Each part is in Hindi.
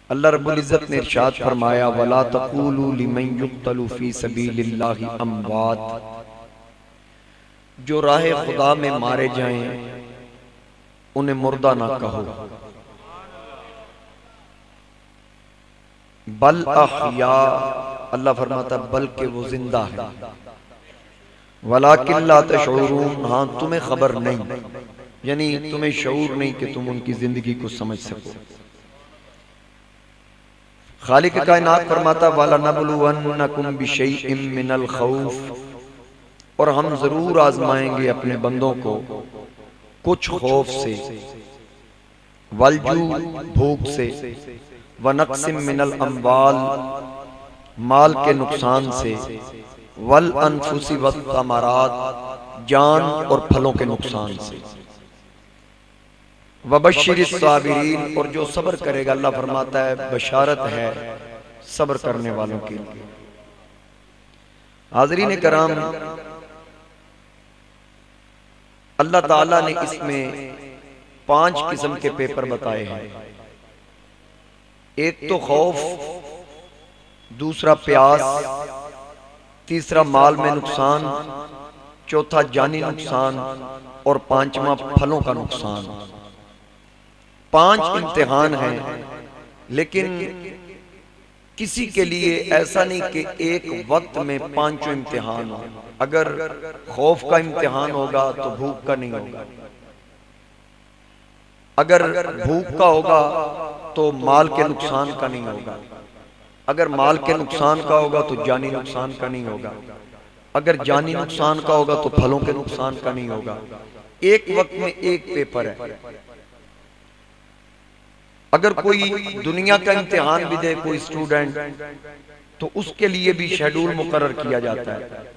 अल्लाह रब्बुल इज्जत ने इरशाद फरमाया, वला तक़ूलू लिमन युक़्तलू फ़ी सबीलिल्लाहि अमवात, जो राह खुदा में मारे जाएं उन्हें मुर्दा ना कहो, बल अहया, अल्लाह फरमाता बल्कि वो जिंदा है, वलाकिन ला तशऊरून, हाँ तुम्हें खबर नहीं, यानी तुम्हें शऊर नहीं कि तुम उनकी जिंदगी को समझ सको। खालिक कायनात फरमाता, वाला नबलुवन्नकुम बिशैइन मिनल खौफ, और हम जरूर आजमाएंगे अपने बंदों को कुछ खौफ से, वलजू भूख से, व नक्सिम मिनल अम्वाल, माल के नुकसान से, वल अनफुसी व तमरात, जान और फलों के नुकसान से, वबश्शिरिस साबिरीन, और जो सब्र करेगा अल्लाह फरमाता है बशारत है सब्र करने वालों के लिए। हाज़रीन कराम, अल्लाह ताला ने इसमें 5 किस्म के पेपर बताए हैं। एक तो खौफ, दूसरा प्यास, तीसरा माल में नुकसान, चौथा जानी नुकसान और पांचवा फलों का नुकसान। 5 इम्तिहान हैं, लेकिन किसी के लिए ऐसा नहीं कि एक वक्त में 5 इम्तिहान हो। अगर खौफ का इम्तिहान होगा तो भूख का नहीं होगा, अगर भूख का होगा तो माल के नुकसान का नहीं होगा, अगर माल के नुकसान का होगा तो जानी नुकसान का नहीं होगा, अगर जानी नुकसान का होगा तो फलों के नुकसान का नहीं होगा। एक वक्त में एक पेपर है। अगर कोई दुनिया का इम्तिहान भी दे कोई स्टूडेंट, तो उसके लिए भी शेड्यूल मुकर्रर किया जाता है।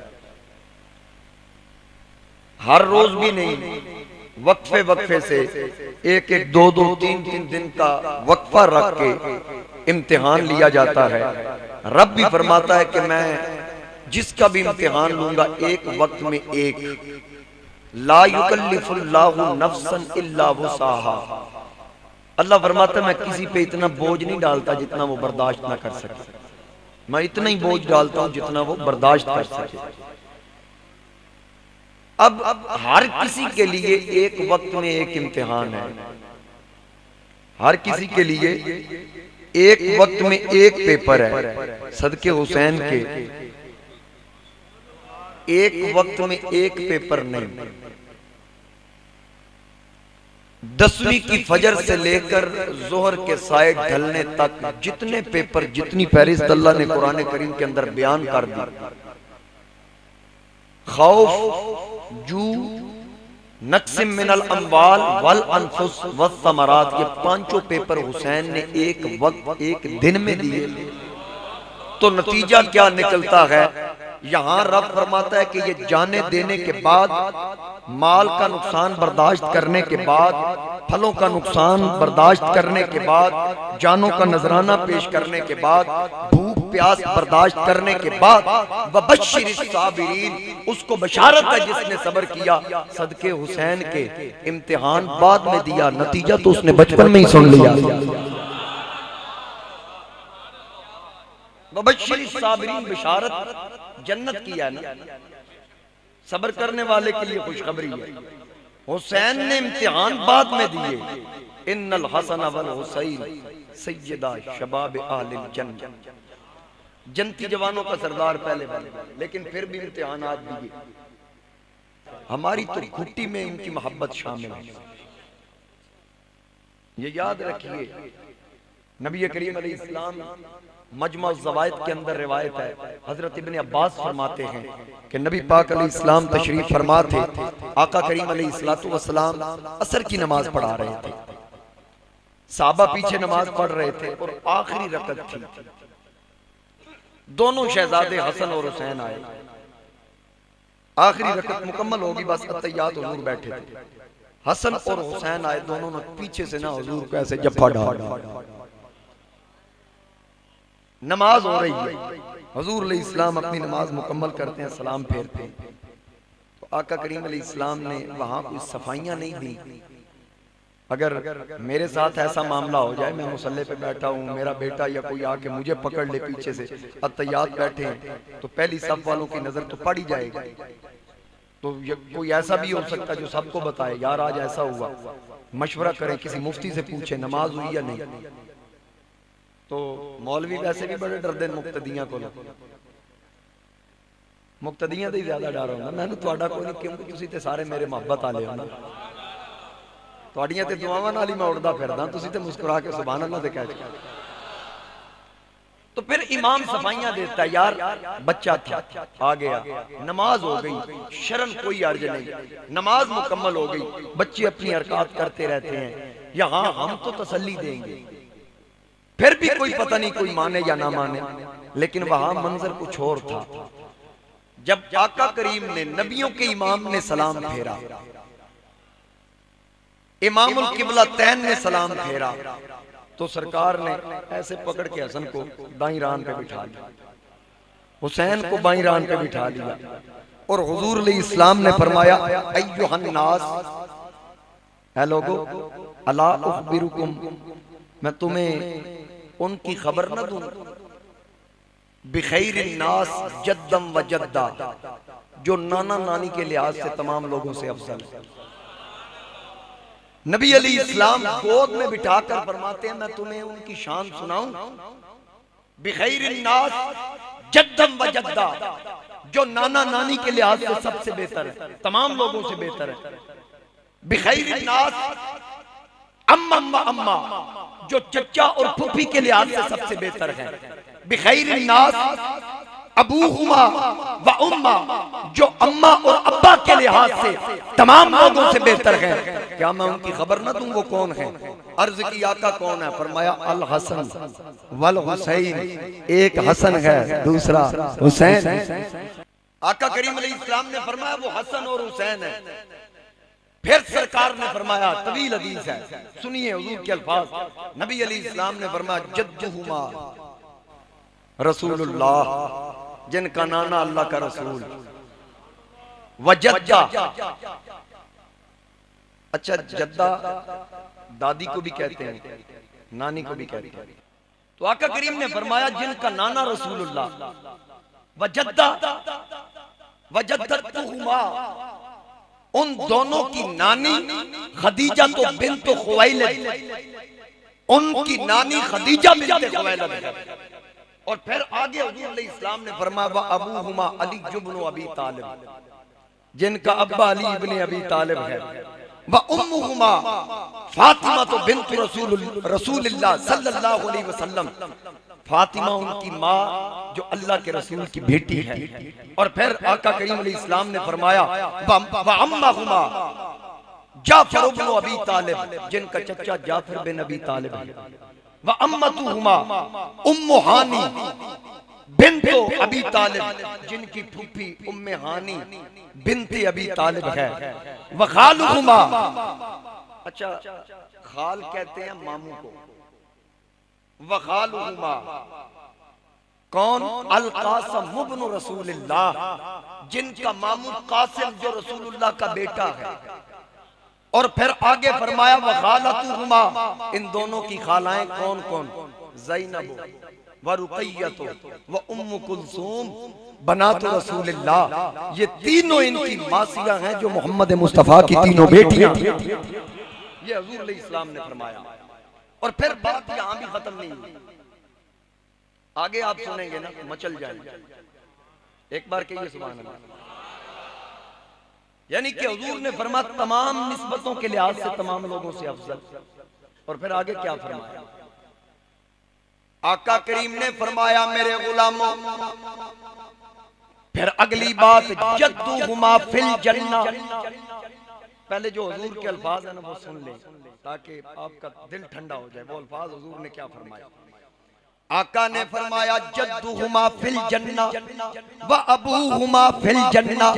हर रोज भी नहीं, वक्फे वक्फे से, एक एक दो दो तीन तीन दिन का वक्फा रख के इम्तिहान लिया जाता है। रब भी फरमाता है कि मैं जिसका भी इम्तिहान लूंगा एक वक्त में एक, ला युकल्लिफुल्लाहु नफ्सन इल्ला वुसअहा। अल्लाह फरमाता है मैं किसी पे इतना बोझ नहीं डालता जितना वो बर्दाश्त ना कर सके, मैं इतना ही बोझ डालता हूं जितना वो बर्दाश्त कर सके। अब हर किसी के लिए एक वक्त में एक इम्तिहान है, हर किसी के लिए एक वक्त में एक पेपर है। सदके हुसैन के एक वक्त में एक पेपर नहीं, 10वीं की फजर से लेकर जोहर के साए ढलने तक जितने पेपर, जितनी फहरिस्त अल्लाह ने कुरान करीम के अंदर बयान कर दी, खौफ, जू, नक्सिम मिनल अम्वाल वल अनफुस व समरात, ये 5 पेपर हुसैन ने एक वक्त एक दिन में दिए। तो नतीजा क्या निकलता है? यहाँ रब फरमाता है कि ये जाने देने के बाद, माल का नुकसान बर्दाश्त करने के बाद, फलों का नुकसान बर्दाश्त करने के बाद, जानों का नजराना पेश करने के बाद, भूख प्यास बर्दाश्त करने के बाद, वबश्शिरिस साबिरीन, उसको बशारत है जिसने सब्र किया। सदके हुसैन के इम्तिहान बाद में दिया, नतीजा तो उसने बचपन में ही सुन लिया। वबश्शिरिस साबिरीन, बशारत जन्नत की है ना, सब्र करने वाले के लिए खुशखबरी है। हुसैन ने इम्तिहान बाद में दिए। इन्नल हसन वल हुसैन सय्यदा शबाब अहलिल जन्नह, जन्नती जवानों का सरदार पहले वाले, लेकिन फिर भी इम्तिहानात दिए। हमारी तो घुट्टी में इनकी मोहब्बत शामिल है, ये याद रखिए। नबी करीम अलैहिस्सलाम मजमा ज़वाइद के अंदर रिवायत है, हजरत इब्ने अब्बास फरमाते हैं कि नबी पाक अलैहिस्सलाम तशरीफ फरमा थे, आका करीम अलैहिस्सलातु वस्सलाम असर की नमाज पढ़ा रहे थे, साहबा पीछे नमाज पढ़ रहे थे और आखिरी रकत थी। दोनों शहजादे हसन और हुसैन आए, आखिरी रकत मुकम्मल होगी, बस अत्तहियात हुजूर बैठे थे। हसन और हुसैन आए, दोनों ने पीछे से ना हुजूर को ऐसे जफ्फा डाला। नमाज हो रही है, हुजूर अलैहिस्सलाम अपनी नमाज मुकम्मल करते हैं, सलाम फेरते हैं, तो आका करीम अलैहिस्सलाम ने वहां कोई सफाइयां नहीं दी, अगर मेरे साथ ऐसा मामला हो जाए, मैं मुसल्ले पे बैठा हूँ, मेरा बेटा या कोई आके मुझे पकड़ ले पीछे से, अत्तहियात बैठे हैं, तो पहली सफ वालों की नजर तो पड़ ही जाएगी। तो कोई ऐसा भी हो सकता है जो सबको बताए, यार आज ऐसा हुआ, मशवरा करें, किसी मुफ्ती से पूछे नमाज हुई या नहीं। तो मौलवी वैसे भी बड़े डरदे मुक्तदियां को, मुक्तदियां तो ज्यादा डर होंदा। मैनू तुहाडा कोई नहीं, क्योंकि तुसीं ते सारे मेरे मोहब्बत वाले हो ना, तुहाडियां ते दुआवां नाल ही मैं उड़दा फिरदा, तुसीं ते मुस्कुरा के सुभान अल्लाह ते कह। तो फिर इमाम सफाइयां देता है, यार बच्चा था आ गया, नमाज हो गई, शर्म कोई अर्ज नहीं, नमाज मुकम्मल हो गई, बच्चे अपनी हरकत करते रहते हैं, यहाँ हम तो तसल्ली देंगे, फिर भी कोई पता नहीं कोई माने या ना माने। लेकिन वहां मंजर कुछ और था। जब आका करीम ने, नबियों के इमाम ने सलाम फेरा, इमामुल किबला तैन ने सलाम फेरा, तो सरकार ने ऐसे पकड़ के हसन को दाईं रान पे बिठा लिया, हुसैन को बाईं रान पे बिठा लिया, और हुजूर अलैहिस्सलाम ने फरमाया, अय्युहन नास, है लोगो, अला उखबिरुकुम, मैं तुम्हें उनकी खबर न दूं, बिखैरिन नास जद्दम व जद्दा, जो नाना नानी के लिहाज से तमाम लोगों से अफजल है। नबी अली इस्लाम गोद में बिठाकर फरमाते हैं, मैं तुम्हें उनकी शान सुनाऊं, बिखैरिन नास जद्दम व जद्दा, जो नाना नानी के लिहाज से सबसे बेहतर है, तमाम लोगों से बेहतर है। बिखैरिन नास अम्मा व अम्मा, जो चचा और फूफी के लिहाज से सबसे बेहतर है। बिखैरिन नास अबूहुमा व उम्मा, जो अम्मा और अब्बा के लिहाज से तमाम लोगों से बेहतर है। क्या मैं उनकी खबर न दूं, वो कौन है? अर्ज की आका कौन है? फरमाया अल हसन वल हुसैन, एक हसन है दूसरा हुसैन। आका करीम अलैहिस्सलाम ने फरमाया वो हसन और हुसैन है। फिर सरकार ने फरमाया, तवील हदीस है, सुनिए हुजूर के अल्फाज, नबी अलैहिस्सलाम ने फरमाया, जद्दुहुमा रसूलुल्लाह, जिनका नाना अल्लाह का रसूल, वजद्दा, अच्छा जद्दा दादी को भी कहते हैं, नानी को भी कहते हैं। तो आका करीम ने फरमाया, जिनका नाना रसूलुल्लाह, वजद्दा वजद्दतुहुमा, उन दोनों की नानी खदीजा तो बिन्त खुवैलिद, उनकी नानी खदीजा बिन्त खुवैलिद है। और फिर आगे हुजूर अलैहिस्सलाम ने फरमाया, व अबूहुमा अली इब्न अबी तालिब, जिनका अब्बा अली इब्न अबी तालिब है। व उम्मुहुमा फातिमा तो बिन्त रसूलुल्लाह सल्लल्लाहु अलैहि वसल्लम, फातिमा उनकी माँ जो अल्लाह के रसूल की बेटी है। और फिर आका करीम अलैहिस्सलाम ने फरमाया, व अम्माहुमा जाफर इब्न अबी तालिब, जिनका चचा जाफर बिन अबी तालिब है। व अम्मतुहुमा उम्मु हानी बिन्त अबी तालिब, जिनकी फूफी उम्मे हानी बिन्त अबी तालिब है। व खालुहुमा, अच्छा खाल कहते हैं मामू को, व खालुहुमा कौन? अल कासिम इब्न रसूलुल्लाह, जिनका मामू कासिम जो रसूलुल्लाह का बेटा है। और फिर आगे फरमाया, व खालतुहुमा, इन दोनों की खालाएं कौन कौन? ज़ैनब व रुक़य्यतु व उम्मु कुलसूम बनातु रसूलिल्लाह, ये तीनों इनकी मासियां हैं जो मोहम्मद मुस्तफा की तीनों बेटियां। ये हुजूर अलैहिस्सलाम ने फरमाया। और फिर बात यहां भी खत्म नहीं हुई, आगे आप सुनेंगे ना, मचल जाएंगे। एक बार कहिए सुभान अल्लाह। यानी कि हुजूर ने फरमाया तमाम निस्बतों के लिहाज से तमाम लोगों से अफजल। और फिर आगे क्या फरमाया? आका करीम ने फरमाया, मेरे गुलामों, फिर अगली बात, जद्दुहुमा फिल जन्नह। पहले जो हुजूर के अल्फाज है ना वो सुन ले, ताकि आपका दिल ठंडा हो जाए। वो अल्फाज हुजूर ने क्या फरमाया? आका ने फरमाया, जद्दुहुमा फिल जन्नह व अबूहुमा फिल जन्नह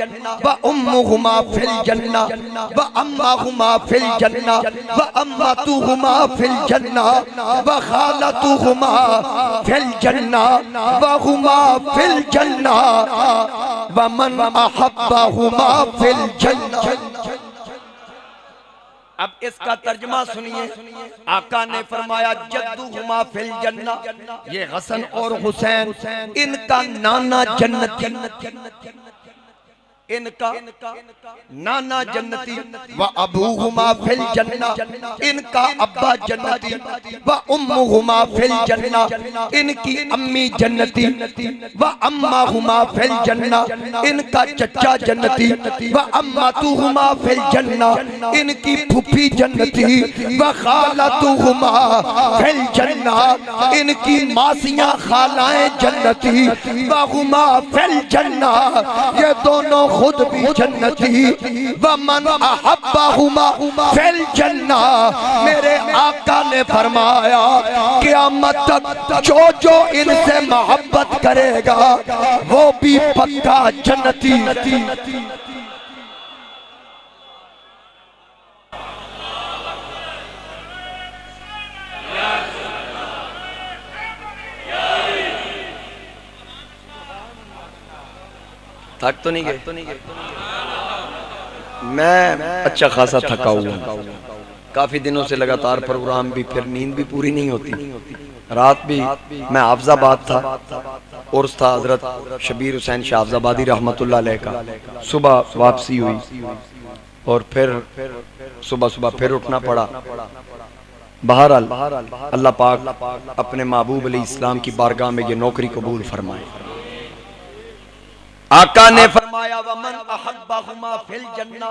व उम्मुहुमा फिल जन्नह व अम्माहुमा फिल जन्नह व अम्मतुहुमा फिल जन्नह व खालतुहुमा फिल जन्नह व हुमा फिल जन्नह व मन अहब्बहुमा फिल जन्नह। अब इसका तर्जमा सुनिए। आका ने फरमाया जद्दुहुमा फिल जन्ना, ये हसन और हुसैन इनका नाना जन्नती, इनका नाना जन्नती, व अबूहुमा फिल जन्ना, इनका अब्बा जन्नती, व उम्मुहुमा फिल जन्ना, इनकी अम्मी जन्नती, व अम्माहुमा फिल जन्ना, इनका चचा जन्नती, व अम्मतुहुमा फिल जन्ना, इनकी फूफी जन्नती, व खालतुहुमा फिल जन्ना, इनकी मासियां खालाएं जन्नती, व हुमा फिल जन्ना, ये दोनों खुद भी जन्नती, व मन अहब्बहुमा फिल जन्ना। मेरे आका ने फरमाया क़यामत तक जो जो इनसे मोहब्बत करेगा वो भी पक्का जन्नती। थक तो नहीं गए? मैं अच्छा खासा थका हुआ, काफी दिनों से लगातार प्रोग्राम भी, फिर नींद भी पूरी नहीं होती। रात भी मैं हाफिजाबाद था, उर्स था हजरत शबीर हुसैन शाह हाफिजाबादी रहमतुल्लाह अलैह का। सुबह वापसी हुई और फिर सुबह फिर उठना पड़ा। बहरहाल अल्लाह पाक अपने महबूब अलैहिस्सलाम की बारगाह में ये नौकरी कबूल फरमाए। आका ने फरमाया वमन अहब्बहुमा फिल जन्ना,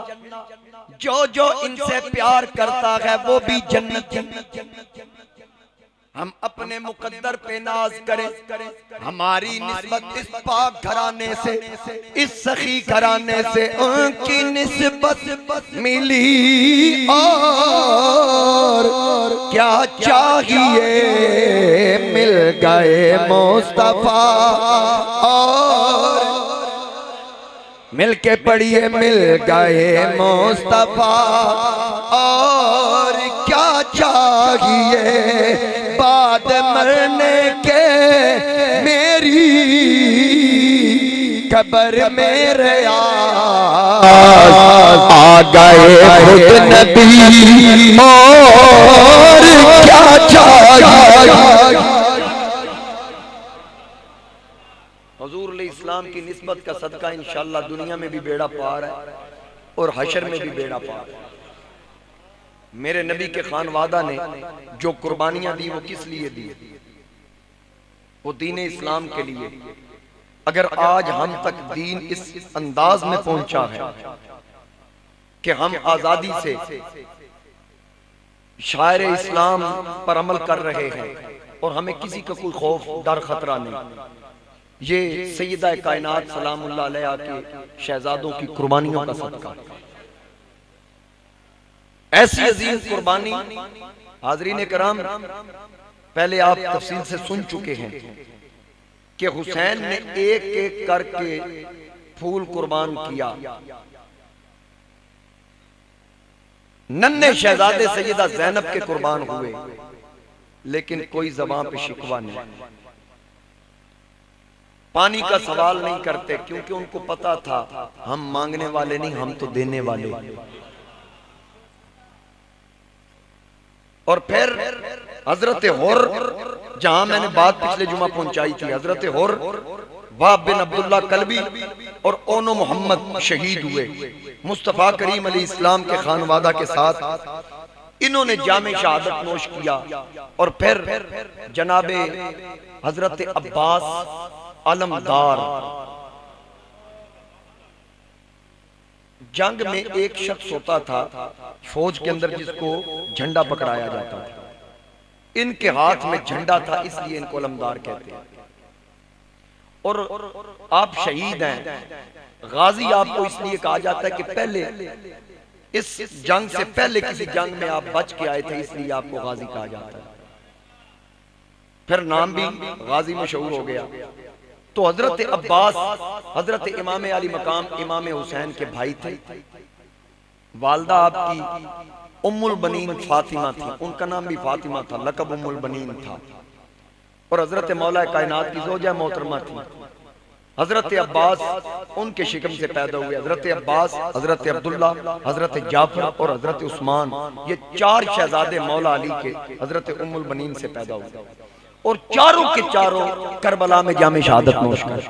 जो जो इनसे प्यार करता है वो भी जन्नती। हम अपने मुकद्दर पे नाज करें, हमारी निस्बत इस पाक घराने से, इस सखी घराने से उनकी निस्बत मिली और क्या चाहिए मिल गए मुस्तफा। और मिलके पढ़िए मिल गए मुस्तफा, और क्या चाहिए बाद मरने के मेरी कब्र मेरे आ गए खुद नबी, और क्या चाहिए। हुजूर अलैहिस्सलाम की निस्बत का सदका इंशाअल्लाह दुनिया में भी बेड़ा पार है और हशर में भी बेड़ा पार है। मेरे नबी के खानवादा ने जो कुर्बानियां दी वो किस लिए दी? वो दीन इस्लाम के लिए। अगर आज हम तक दीन इस अंदाज में पहुंचा है कि हम आजादी से शायर इस्लाम पर अमल कर रहे हैं और हमें किसी का कोई खौफ डर खतरा नहीं, ये सैयदा कायनात सलामुल्लाह अलैहा के शहजादों की कुर्बानियों का सदका। ऐसी अजीम कुर्बानी हाज़रीन कराम, पहले आप तफसील से सुन चुके हैं कि हुसैन ने एक एक करके फूल कुर्बान किया। नन्हे शहजादे सैयदा ज़ैनब के कुर्बान हुए, लेकिन कोई ज़बान पे शिकवा नहीं, पानी का सवाल नहीं करते, क्योंकि उनको पता था हम मांगने वाले नहीं, हम तो देने वाले। और फिर हजरत हुर, जहां मैंने बात पिछले जुमा पहुंचाई थी, हजरत हुर वाब बिन अब्दुल्ला कल्बी और ओनो मोहम्मद शहीद हुए मुस्तफा करीम अलैहिस्सलाम के खानवादा के साथ। इन्होंने जामे शहादत नोश किया और फिर जनाबे हजरत अब्बास अलमदार, जंग में एक शख्स होता था फौज के अंदर जिसको झंडा पकड़ाया जाता था, इनके हाथ में झंडा था इसलिए इनको अलमदार कहते हैं। और आप शहीद हैं, गाजी आपको इसलिए कहा जाता है कि पहले इस जंग से पहले किसी जंग में आप बच के आए थे, इसलिए आपको गाजी कहा जाता है। फिर नाम भी गाजी मशहूर हो गया। तो हजरत अब्बास हजरत इमाम अली मकाम इमाम हुसैन के भाई थे। वालदा आपकी उम्मुल बनीन फातिमा थी, उनका नाम भी फातिमा था, लकब उम्मुल बनीन था। और हजरत मौला कायनात की ज़ौजा मोहतरमा थी। हजरत अब्बास उनके शिकम से पैदा हुए। हजरत अब्बास, हजरत अब्दुल्ला, हजरत जाफर और हजरत उस्मान, ये चार शहजादे मौला अली के हजरत उम्मुल बनीन से पैदा हुए और चारों के चारों करबला में जामे शहादत नोश कर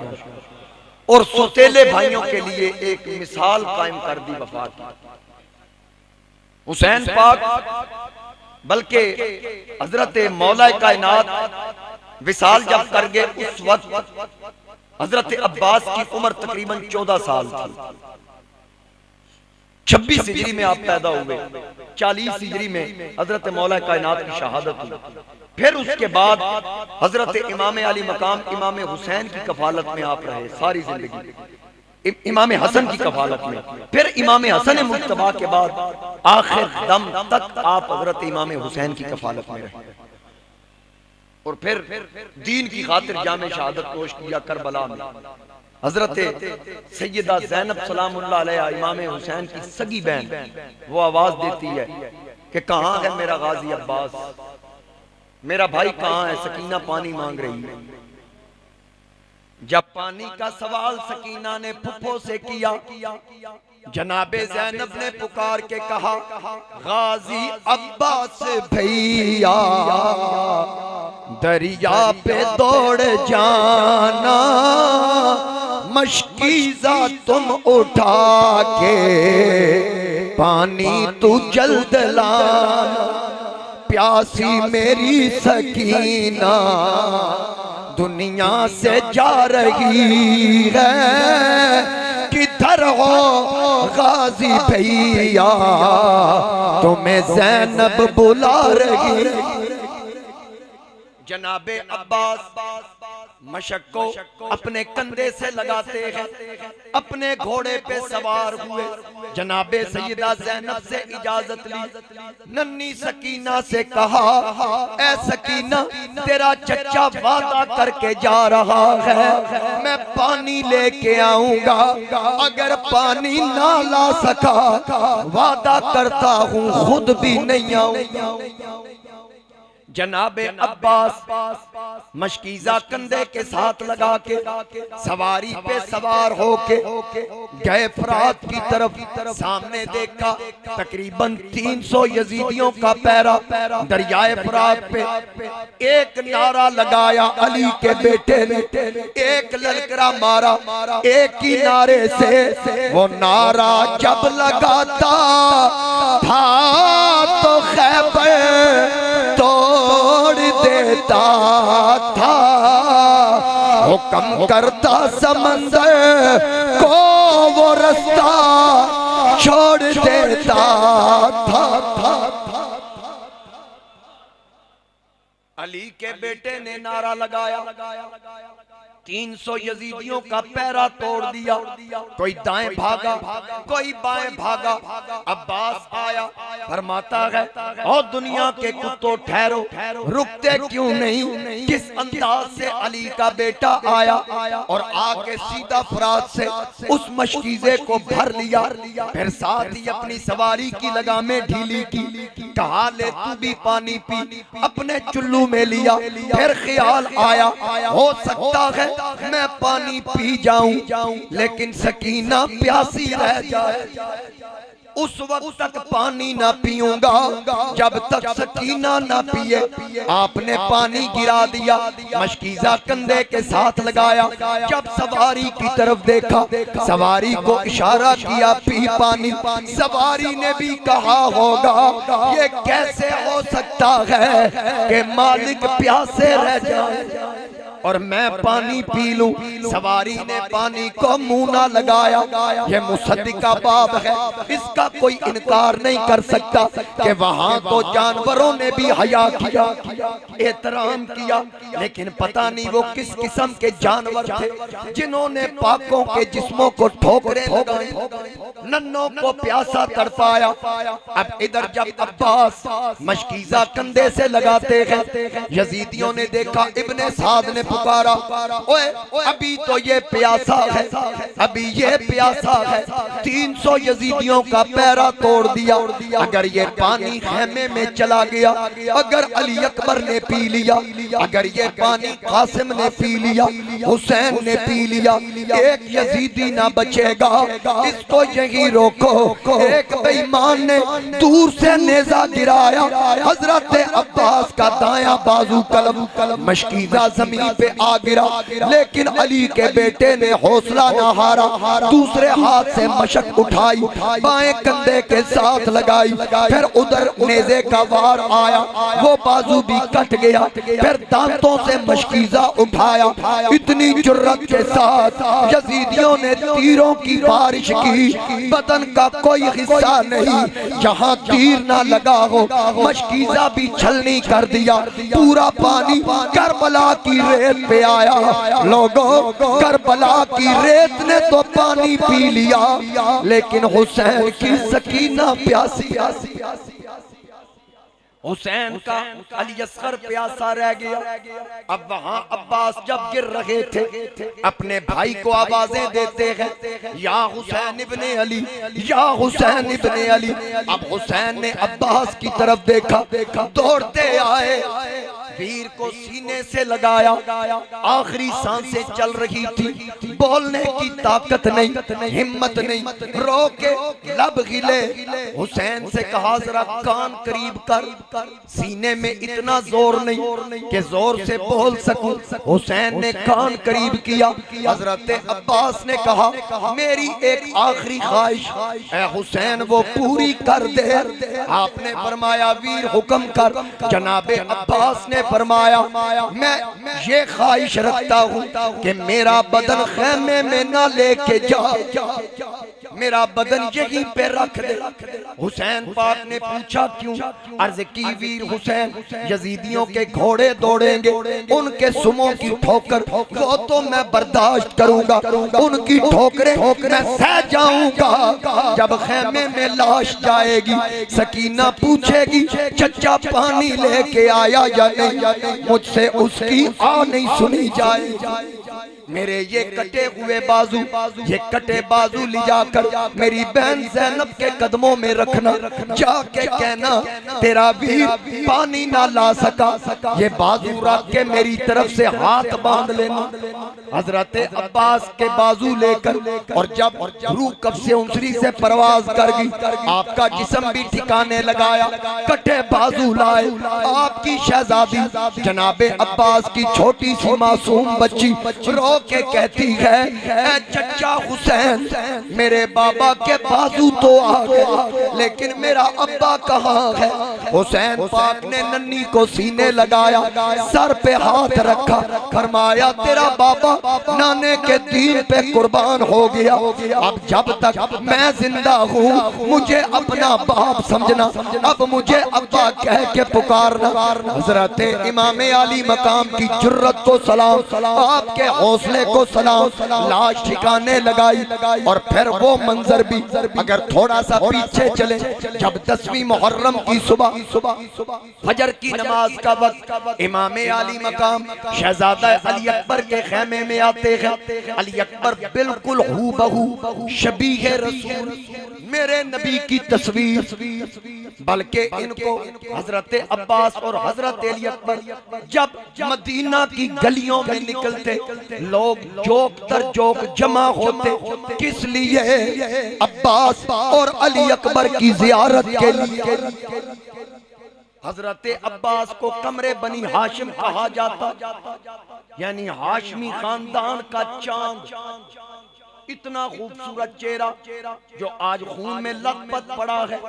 और सौतेले भाइयों के लिए एक मिसाल कायम कर दी वफा की। हुसैन पाक बल्कि हजरत मौला कायनात विसाल जब कर गए, उस वक्त हजरत अब्बास की उम्र तकरीबन 14 साल थी। 26 हिजरी में आप पैदा हुए, 40 हिजरी में हजरत मौला कायनात की शहादत हुई। फिर उसके बाद हजरत इमाम अली मकाम इमाम हुसैन की कफालत में आप रहे सारी जिंदगी, इमाम हसन की कफालत में। फिर इमाम हसन मुज्तबा के बाद आखिर दम तक आप हजरत इमाम हुसैन की कफालत में रहे और फिर दीन की खातिर जामे शहादत नोश किया करबला में। हजरत सैयदा ज़ैनब सलामुल्लाह अलैहा इमाम हुसैन की सगी बहन, वो आवाज देती है कि कहाँ है मेरा गाजी अब्बास, मेरा भाई कहाँ है, सकीना पानी मांग रही है। जब पानी का सवाल सकीना ने फुफ्फो से किया, जनाबे ज़ैनब ने पुकार के कहा, गाजी अब्बास भैया दरिया पे दौड़ जाना, मशकीज़ा तुम उठा के पानी तू जल्द लाना, प्यासी मेरी सकीना दुनिया से जा रही है, किधर हो गाजी भैया तुम्हें ज़ैनब बुला रही। जनाबे अब्बास मशक को अपने कंधे से लगाते हैं, अपने घोड़े पे सवार हुए। जनाबे सैयदा ज़ैनब से इजाजत ली, नन्ही सकीना से कहा, ऐ सकीना तेरा चचा वादा करके जा रहा है, मैं पानी लेके आऊंगा, अगर पानी ना ला सका वादा करता हूँ खुद भी नहीं आऊंगा। जनाबे अब्बास मशकीज़ा कंधे के साथ लगा के सवारी पे सवार होके गए फरात की तरफ। सामने देखा तकरीबन 300 यजीदियों का पैरा दरियाए फरात पे। एक नारा लगाया अली के बेटे ने, एक ललकरा मारा एक ही नारे से। वो नारा जब लगाता था तो खैबर तोड़ देता था, हुक्म करता समंदर को वो रास्ता छोड़ देता था। अली के बेटे ने नारा लगाया, 300 यजीदियों का पैरा तोड़ दिया। कोई दाएं भागा, कोई बाएं भागा। अब्बास आया, फरमाता है, और दुनिया के कुत्तों ठहरो, रुकते क्यों नहीं? किस अंदाज से अली का बेटा आया और आके सीधा फरात से उस मशकीज़े को भर लिया। फिर साथ ही अपनी सवारी की लगामें ढीली की, कहा ले तू भी पानी पी, अपने चुल्लू में लिया। फिर ख्याल आया, हो सकता है मैं पानी पी जाऊं लेकिन सकीना प्यासी रह जाए। उस वक्त तक पानी ना पीऊंगा जब तक सकीना ना पिए। आपने पानी गिरा दिया, मशकीज़ा कंधे के साथ लगाया। जब सवारी की तरफ देखा, सवारी को इशारा किया पी पानी। सवारी ने भी कहा होगा ये कैसे हो सकता है कि मालिक प्यासे रह जाए और मैं पानी पी लूं। सवारी ने पानी को मुंह ना लगाया। ये मुसद्दिका बाब है, इसका कोई इनकार नहीं कर सकता कि वहां तो जानवरों ने भी हया किया, एहतराम किया, लेकिन पता नहीं वो किस किस्म के जानवर थे जिन्होंने पाकों के जिस्मों को ठोकरें लगाई, नन्नों को प्यासा तड़पाया। अब इधर जब अब्बास मशकीज़ा कंधे से लगाते हैं, यजीदियों ने देखा, इब्ने साद ने पुकारा, ओए अभी तो ये प्यासा है, अभी ये प्यासा है। 300 यजीदियों का पैरा तोड़ दिया। अगर ये पानी खेमे में चला गया, अगर अली अकबर ने पी लिया, अगर ये पानी कासिम ने पी लिया, हुसैन ने पी लिया, एक यजीदी ना बचेगा, इसको यही रोको। एक बेईमान ने दूर से नेजा गिराया, हजरत अब्बास का दायां बाजू कलम मशकीजा जमीन पे आ गिरा, लेकिन अली के बेटे ने हौसला ना हारा, दूसरे हाथ से मशक उठाई, बाएं कंधे के साथ लगाई, फिर उधर नेजे का वार आया, वो बाजू भी कट गया, फिर दांतों से मशकीजा उठाया। इतनी जुर्रत के साथ यजीदियों ने तीरों की बारिश की, बदन का कोई हिस्सा नहीं जहां तीर ना लगा हो, मशकीजा भी छलनी कर दिया, पूरा पानी करबला की रेत पे आया। लोगों, करबला की रेत ने तो पानी पी लिया, लेकिन हुसैन की सकीना प्यासी, हुसैन का अली असगर प्यासा रह गया। अब वहां अब्बास जब गिर रहे थे, अपने भाई को आवाजें देते हैं, या हुसैन इब्ने अली, या हुसैन इब्ने अली। अब हुसैन ने अब्बास की तरफ देखा, दौड़ते आए, वीर को सीने से लगाया, आखिरी सांसें चल रही थी, बोलने की ताकत नहीं, हिम्मत नहीं, रो के लब हिले। हुसैन से कहा जरा कान करीब कर, सीने में इतना जोर नहीं कि जोर से बोल सकूं। हुसैन ने कान करीब किया, हजरत अब्बास ने कहा मेरी एक आखिरी ख्वाहिश है हुसैन, वो पूरी कर दे। आपने फरमाया वीर हुक्म कर। जनाबे अब्बास ने फरमाया मैं ये ख्वाहिश रखता हूँ कि मेरा बदन खेमे में ना लेके जा, मेरा बदन यहीं पे रख दे। हुसैन पाक ने पूछा क्यों? अर्ज की वीर हुसैन, यजीदियों के घोड़े दौड़ेंगे, उनके सुमों की ठोकर वो तो मैं बर्दाश्त करूंगा, उनकी ठोकरें मैं सह जाऊंगा। जब खेमे में लाश जाएगी, सकीना पूछेगी चचा पानी लेके आया या नहीं, मुझसे उसकी आ नहीं सुनी जाएगी। मेरे ये कटे हुए बाजू, ये कटे बाजू ले जाकर मेरी बहन ज़ैनब के कदमों में रखना, जाके कहना तेरा वीर पानी ना ला सका, ये बाजू रख के मेरी तरफ से हाथ बांध लेना। हजरत अब्बास के बाजू लेकर, और जब रूह कब से उनसरी से परवाज कर गई, आपका जिस्म भी ठिकाने लगाया, कटे बाजू लाए, आपकी शहजादी जनाबे अब्बास की छोटी सी मासूम बच्ची रो के कहती है चचा हुसैन, मेरे बाबा के बाजू तो आ गए, लेकिन मेरा अब्बा कहाँ है? हुसैन पाक ने नन्ही को सीने लगाया, सर पे हाथ रखा, फरमाया तेरा बाबा नाने के दीन पे कुर्बान हो गया, अब जब तक मैं जिंदा हूँ मुझे अपना बाप समझना, अब मुझे अब्बा कह के पुकारना। हजरत इमाम आली मकाम की जुर्रत को सलाम, आपके हौसले को सलाम। लाश ठिकाने लगाई, और फिर वो मंजर भी अगर थोड़ा सा पीछे चले, जब 10वीं मुहर्रम की सुबह फजर की नमाज का वक्त, इमाम आली मकाम शहजादा अली अकबर के खेमे में आते हैं। अली अकबर बिल्कुल हूबहू शबीह रसूल, मेरे नबी की तस्वीर, बल्कि इनको हजरत अब्बास और हजरत अली अकबर जब मदीना की गलियों में निकलते, लोग जोक तर जोक जमा होते, किस लिए? अब्बास और अली अकबर की जियारत के लिए। हजरत अब्बास को कमरे बनी हाशिम कहा जाता, यानी हाशमी खानदान का चांद, इतना खूबसूरत चेहरा जो आज खून में लथपथ पड़ा है।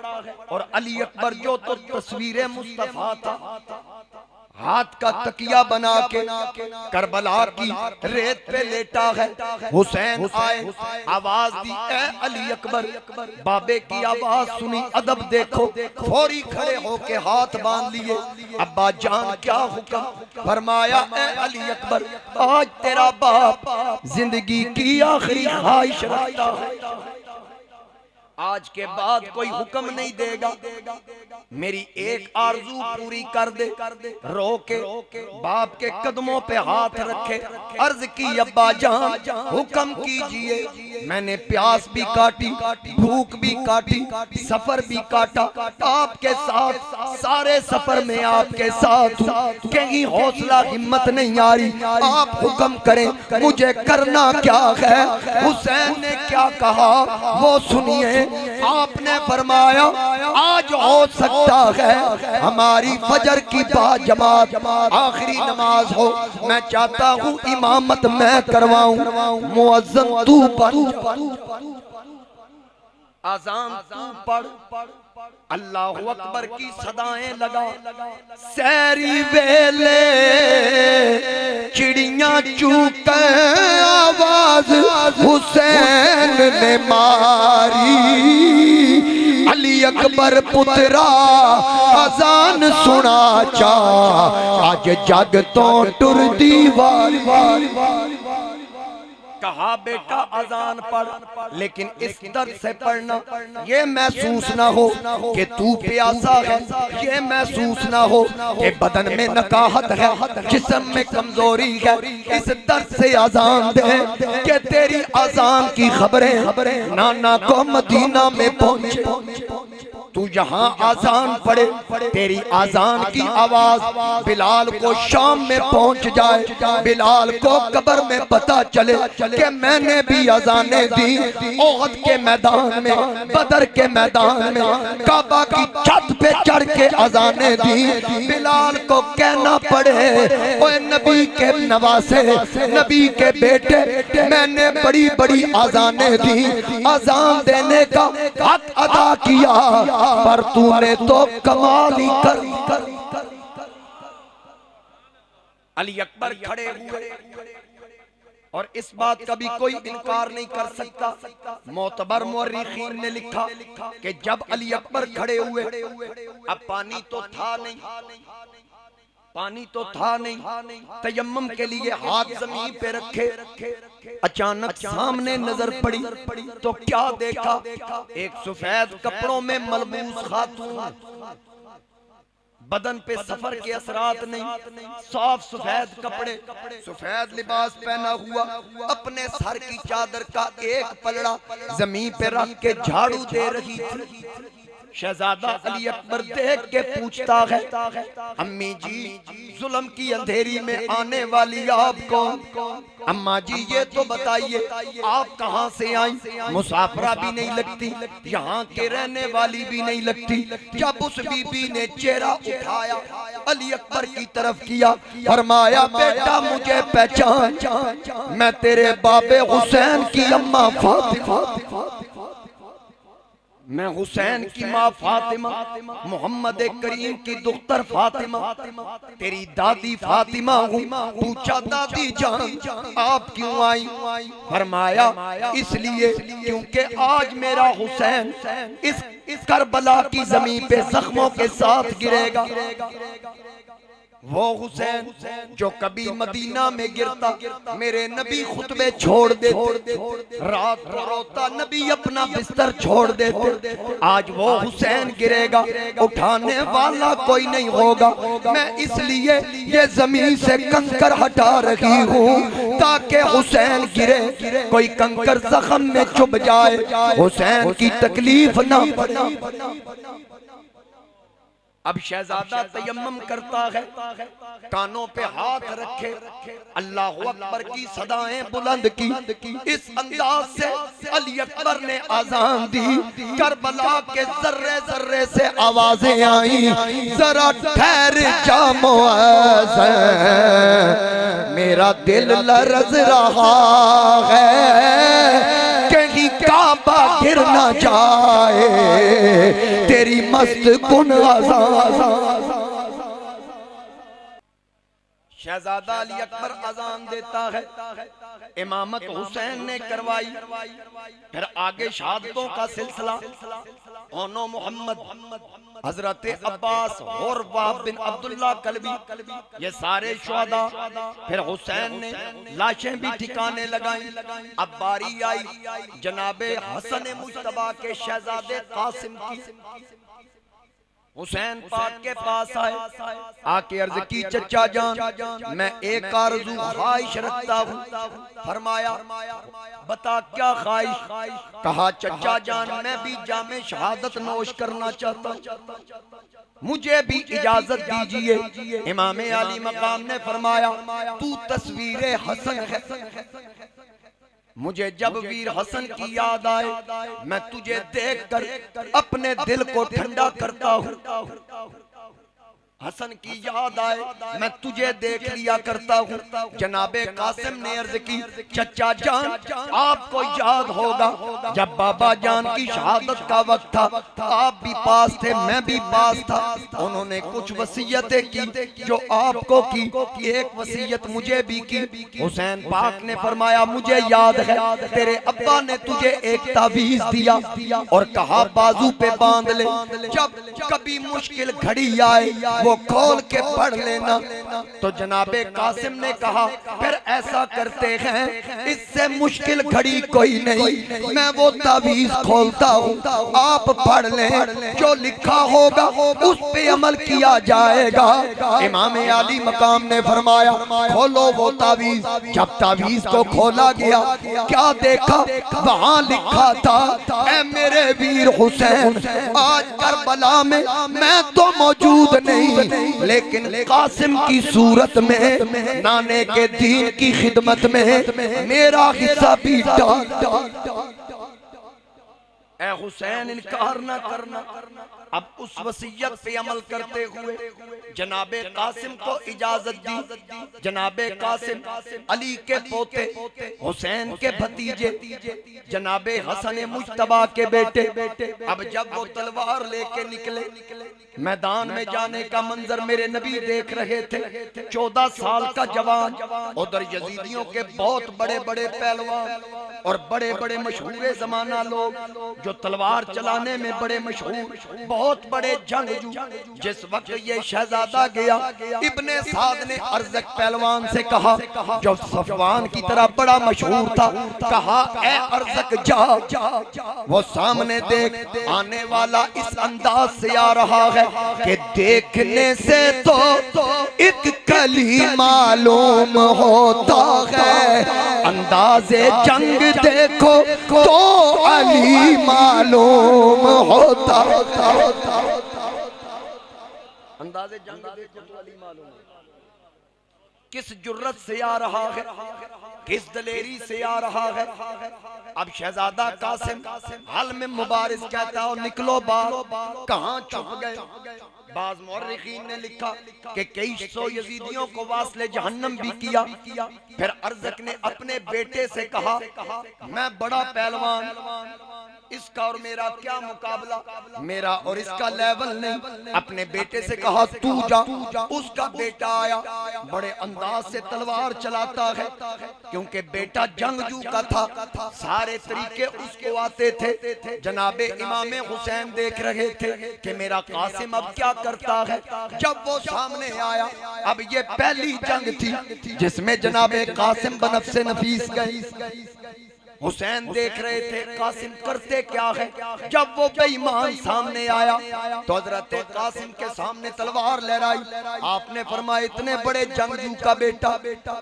और अली अकबर जो तो तस्वीर मुस्तफा था, हाथ का तकिया बना के करबला की रेत पे लेटा है। हुसैन आए, आवाज दी ए अली अकबर, बाबे की आवाज सुनी, अदब देखो, फौरी खड़े होके हाथ बांध लिए। अब्बा जान क्या हुक्म? फरमाया ए अली अकबर, आज तेरा बाप जिंदगी की आखिरी ख्वाहिश रखता है, आज के बाद कोई हुक्म नहीं देगा, मेरी एक आरजू पूरी कर दे। रो के बाप के कदमों पे हाथ रखे, अर्ज की अब्बा जान हुक्म कीजिए, मैंने प्यास भी काटी, भूख भी काटी, सफर भी काटा, आपके साथ सारे सफर में आपके साथ हूँ, कहीं हौसला हिम्मत नहीं आ रही, आप हुक्म करें मुझे करना क्या है। हुसैन ने क्या कहा वो सुनिए। आपने फरमाया आज हो सकता है हमारी फजर की बाजमात आखिरी नमाज हो, मैं चाहता हूँ इमामत मैं करवाऊं, मुअज्जिन तू पढ़, अज़ान तू पढ़, अल्लाहु अकबर की सदाएं लगा, सैरी वेले चिड़ियां चूके आवाज हुसैन ने मारी, अली अकबर पुत्रा अजान सुना चा, आज जग तो टुर दीवार। कहा बेटा अजान पढ़, लेकिन इस दर्द से पढ़ना, ये महसूस ना हो कि तू प्यासा है, ये महसूस ना हो कि बदन में नकाहत है, जिस्म में कमजोरी है, इस दर्द से अजान दे कि तेरी अजान की खबरें नाना को मदीना में पहुंचे। तू यहाँ आजान पढ़े, तेरी आजान की आवाज बिलाल को शाम में पहुंच जाए, बिलाल को कब्र में पता चले कि मैंने भी अजानें दी, ओहद के मैदान में, बदर के मैदान में, काबा की छत पे चढ़ के अजानें दी। बिलाल को कहना पड़े ओए नबी के नवासे, नबी के बेटे, मैंने बड़ी बड़ी अजानें दी, अजान देने का हक अदा किया, पर तूने तो कमाल ही कर। अली अकबर खड़े हुए और इस बात का भी कोई इनकार नहीं कर सकता, मोतबर मुअर्रिखीन ने लिखा कि जब अली अकबर खड़े हुए, अब पानी तो था नहीं, पानी तो था नहीं, तयम्मुम के लिए हाथ जमीन पे रखे, अचानक सामने नजर पड़ी तो क्या देखा, एक सफेद कपड़ों में मलबूस खातून, बदन पे सफर के असरात नहीं, साफ सफेद कपड़े, सफेद लिबास पहना हुआ, अपने सर की चादर का एक पलड़ा जमीन पे रख के झाड़ू दे रही थी। शहजादा अली अकबर देख के पूछता है, अम्मी जी जुल्म की अंधेरी में आने वाली आप कौन? अम्मा जी ये तो बताइए आप कहाँ से आई? मुसाफरा भी नहीं लगती, यहाँ के रहने वाली भी नहीं लगती। जब उस बीबी ने चेहरा उठाया अली अकबर की तरफ किया, फरमाया बेटा मुझे पहचान, मैं तेरे बाबे हुसैन की अम्मा फातिमा, मैं हुसैन की माँ फातिमा, मोहम्मद करीम की दुख्तर फातिमा, तेरी दादी फातिमा हूँ। पूछा दादी जान आप क्यों आई? फरमाया इसलिए क्योंकि आज मेरा हुसैन इस करबला की जमीन पे जख्मों के साथ गिरेगा। वो हुसैन जो कभी मदीना में गिरता मेरे नबी खुतबे छोड़ देते, रात को रोता नबी अपना बिस्तर छोड़ देते, आज वो हुसैन गिरेगा, उठाने वाला कोई नहीं होगा। मैं इसलिए ये जमीन से कंकर हटा रही हूँ ताकि हुसैन गिरे, कोई कंकर जख्म में चुभ जाए, हुसैन की तकलीफ ना पड़े। अब शहजादा तयम्मुम करता है, कानों पे हाथ रखे, अल्लाहु अकबर की सदाएं बुलंद की। इस अंदाज से अली अकबर ने आजान दी, करबला के जर्रे जर्रे से आवाजें आई, जरा ठहर जा मुअज़्ज़िन, मेरा दिल लरज़ रहा है, कहीं काबा गिर ना जाए, तेरी मस्त कुन आज़ान। शहजादा अली अकबर अजान देता है, इमामत हुसैन ने करवाई, फिर आगे शहादतों का सिलसिला, ओनो मोहम्मद, हजरत अब्बास और वाब बिन अब्दुल्ला कलबी, ये सारे शुहदा, फिर हुसैन ने लाशें भी ठिकाने लगाई। अब बारी आई जनाबे हसन मुज्तबा के शहजादे कासिम की। हुसैन पाक के पास आए, आके अर्ज की चचा जान मैं एक आरज़ू ख्वाहिश रखता हूँ। फरमाया बता क्या ख्वाहिश? कहा चचा जान मैं भी जामे शहादत नोश करना चाहता हूँ, मुझे भी इजाजत दीजिए। इमाम अली मकाम ने फरमाया तू तस्वीर हसन है, मुझे जब वीर हसन की याद आए मैं तुझे देखकर अपने दिल को ठंडा करता हूँ। हसन की याद आए मैं तुझे देख लिया करता हूँ। जनाबे कासिम ने अर्ज की चचा जान आपको याद होगा जब बाबा जान की शहादत का वक्त था, आप भी पास थे मैं भी पास था। उन्होंने कुछ वसीयतें की जो आपको की, एक वसीयत मुझे भी की। हुसैन पाक ने फरमाया मुझे याद है तेरे अब्बा ने तुझे एक तावीज दिया और कहा बाजू पे बांध ले, जब कभी मुश्किल घड़ी आए वो खोल के पढ़ लेना। तो जनाबे कासिम ने कहा फिर ऐसा करते हैं, इससे मुश्किल घड़ी कोई नहीं, मैं वो तावीज खोलता हूँ, आप पढ़ लें, जो लिखा होगा उस पे अमल किया जाएगा। इमाम अली मकाम ने फरमाया खोलो वो तावीज। जब तावीज को खोला गया क्या देखा, वहाँ लिखा था ऐ मेरे वीर हुसैन आज करबला में मैं तो मौजूद नहीं, लेकिन कासिम की सूरत में नाने के दीन की खिदमत में मेरा हिस्सा भी डाल। ऐ हुसैन इनकार न करना। अब उस वसीयत पे अमल करते हुए जनाबे कासिम को इजाजत दी। जनाबे कासिम अली के पोते हुसैन के भतीजे जनाबे हसन मुज्तबा के बेटे। अब जब वो तलवार लेके निकले मैदान में जाने का मंजर मेरे नबी देख रहे थे। 14 साल का जवान, उधर यजीदियों के बहुत बड़े बड़े पहलवान और बड़े बड़े मशहूर जमाना लोग जो तलवार चलाने में बड़े मशहूर, बहुत बड़े जंगजू। जिस वक्त ये शहजादा गया इब्ने साद ने अरज़क पहलवान से कहा जो सफवान की तरह बड़ा मशहूर था, कहा ए अरज़क जा, वो सामने देख आने वाला इस अंदाज से आ रहा है कि देखने से तो एक कली मालूम होता है, अंदाज़े जंग देखो तो अली मालूम होता। अंदाज़े जंग देखो तो अली मालूम होता। किस जुर्रत से आ रहा है, किस दलेरी से आ रहा है। अब शहजादा कासिम हल में मुबारिस कहता हो निकलो बाहर, कहाँ छुप गए। बाज मुअर्रिखीन ने लिखा कि कई सौ यजीदियों को वास्ले जहन्नम भी किया। फिर अरज़क ने अपने बेटे से कहा मैं बड़ा पहलवान, इसका और मेरा क्या मुकाबला, मेरा और इसका लेवल नहीं। अपने बेटे से कहा तू जा। उसका बेटा आया, बड़े अंदाज से तलवार चलाता है क्योंकि बेटा जंगजू का था, सारे तरीके उसको आते थे। जनाबे इमाम हुसैन देख रहे थे कि मेरा कासिम अब क्या करता है। जब वो सामने आया, अब ये पहली जंग थी जिसमें जनाबे कासिम बनफ्से नफीस गए। हुसैन देख रहे थे कासिम करते क्या है। जब वो बेईमान सामने आया तो हजरत कासिम के सामने तलवार लहराई। आपने फरमाया इतने बड़े जंगजू का बेटा,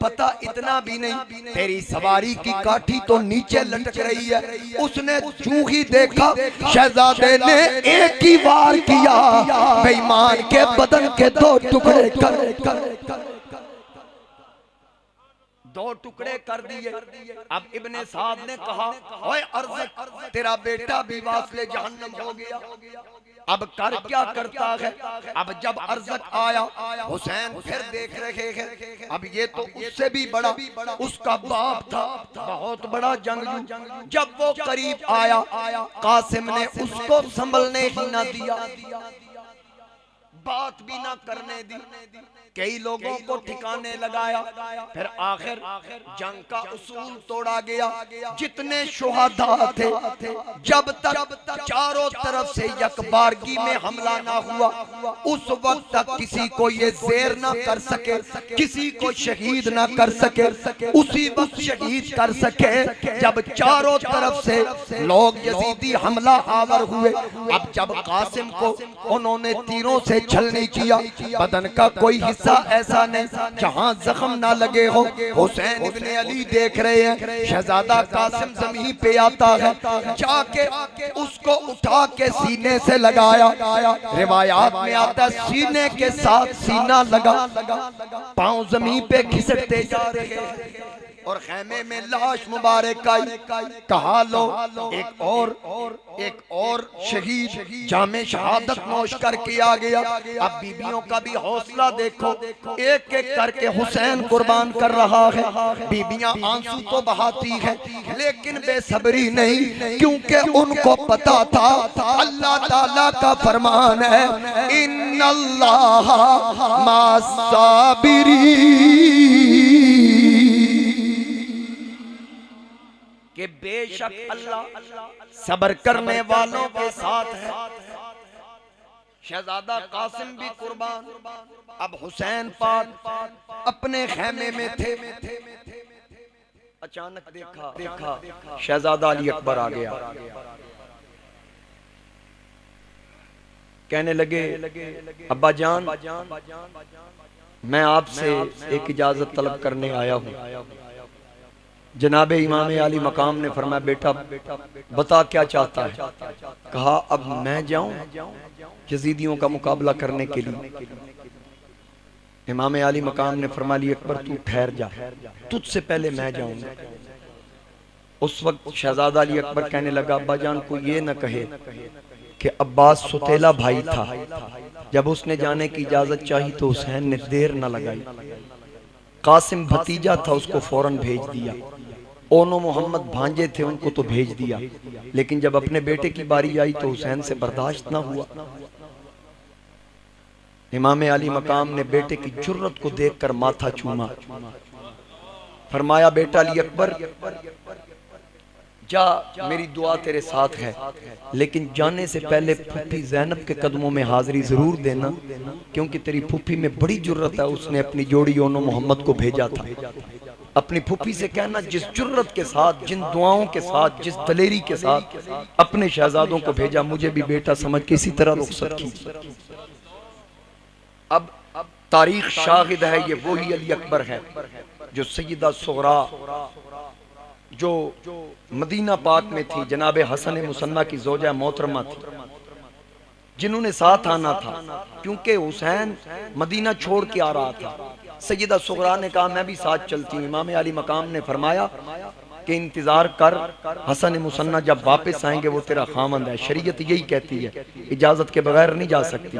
पता इतना भी नहीं तेरी सवारी की काठी तो नीचे लटक रही है। उसने चूं ही देखा शहजादे ने एक ही वार किया, बेईमान के बदन के दो टुकड़े कर दो टुकड़े कर दिए। अब इब्ने साद ने कहा ओए अरज़क तेरा बेटा भी वास्ले जहन्नम हो गया, अब कर क्या करता है। अब जब अरज़क आया हुसैन फिर देख रहे हैं, अब ये तो उससे भी बड़ा उसका बाप था, बहुत बड़ा जंगजू। जब वो करीब आया कासिम ने उसको संभलने ही ना दिया। बात भी ना करने दी, कई लोगों को ठिकाने लगाया। फिर आखिर जंग का उसूल तोड़ा गया। जितने शुहदा थे, जब तक चारों तरफ से यकबारगी में हमला ना हुआ, उस वक्त तक किसी को ये ज़ेर ना कर सके, किसी को शहीद ना कर सके। उसी वक्त शहीद कर सके जब चारों तरफ से लोग यजीदी हमला आवर हुए। अब जब कासिम को उन्होंने तीरों से छलनी किया, बदन का कोई हिस्सा ऐसा नहीं जहां जख्म ना लगे हो। हुसैन इब्ने अली देख रहे हैं, शहजादा कासिम जमीन पे आता है, जाके उसको उठा के सीने से लगाया। रिवायात में आता है सीने के साथ सीना लगा, पांव जमीन पे घिसटते जा रहे हैं और खेमे में लाश मुबारक आई। कहा लो एक और शहीद जामे शहादत नोश करके आ गया। अब बीबियों का भी हौसला देखो, एक एक करके हुसैन कुर्बान कर रहा है। बीबियां आंसू तो बहाती हैं लेकिन बेसब्री नहीं, क्योंकि उनको पता था अल्लाह ताला का फरमान है, इन्नल्लाह मास्साबिरीन, कि बेशक अल्लाह सब्र करने वालों के साथ है। शहजादा कासिम भी कुर्बान। अब हुसैन पाक अपने खेमे में थे, अचानक देखा शहजादा अली अकबर आ गया। कहने लगे, अब्बा जान, मैं आपसे एक इजाजत तलब करने आया हूँ। जनाबे इमाम आली मकाम ने फरमाया, बेटा बता क्या चाहता है। कहा, अब मैं जाऊं यजीदियों का मुकाबला करने के लिए। इमाम आली मकाम ने फरमाया, अकबर तू ठहर जा, तुझसे पहले मैं जाऊंगा। उस वक्त शहजादा अली अकबर कहने लगा, अब्बा जान को ये न कहे कि अब्बास सुतेला भाई था, जब उसने जाने की इजाजत चाही तो हुसैन ने देर न लगाई। कासिम भतीजा था, उसको फौरन भेज दिया। ओनो मोहम्मद भांजे थे, उनको तो भेज दिया, लेकिन जब अपने बेटे की बारी आई तो हुसैन से बर्दाश्त ना हुआ। इमाम अली मकाम ने बेटे की जुर्रत को देखकर माथा चूमा। फरमाया, बेटा अली अकबर जा, मेरी दुआ तेरे साथ है, लेकिन जाने से पहले फूफी ज़ैनब के कदमों में हाजिरी जरूर देना, क्योंकि तेरी फूफी में बड़ी जुर्रत है। उसने अपनी जोड़ी ओनो मोहम्मद को भेजा था। अपनी फूफी से कहना, जिस जुर्रत के साथ, जिन दुआओं के साथ, जिस दलेरी के साथ अपने शहजादों को भेजा, मुझे भी बेटा समझ के इसी तरह रुखसत की। अब तारीख शाहिद है, ये वही अली अकबर है जो सैयदा सुगरा, जो मदीना पाक में थी, जनाबे हसन मुसन्ना की ज़ौजा मोहतरमा थी, जिन्होंने साथ आना था, क्योंकि हुसैन मदीना छोड़ के आ रहा था। सैयदा सुगरा ने कहा, मैं भी साथ चलती हूँ। इमाम अली मकाम ने फरमाया कि इंतजार कर, हसन मुसन्ना जब वापस आएंगे वो तेरा खामंद है। शरीयत यही कहती है, इजाजत के बगैर नहीं जा सकती।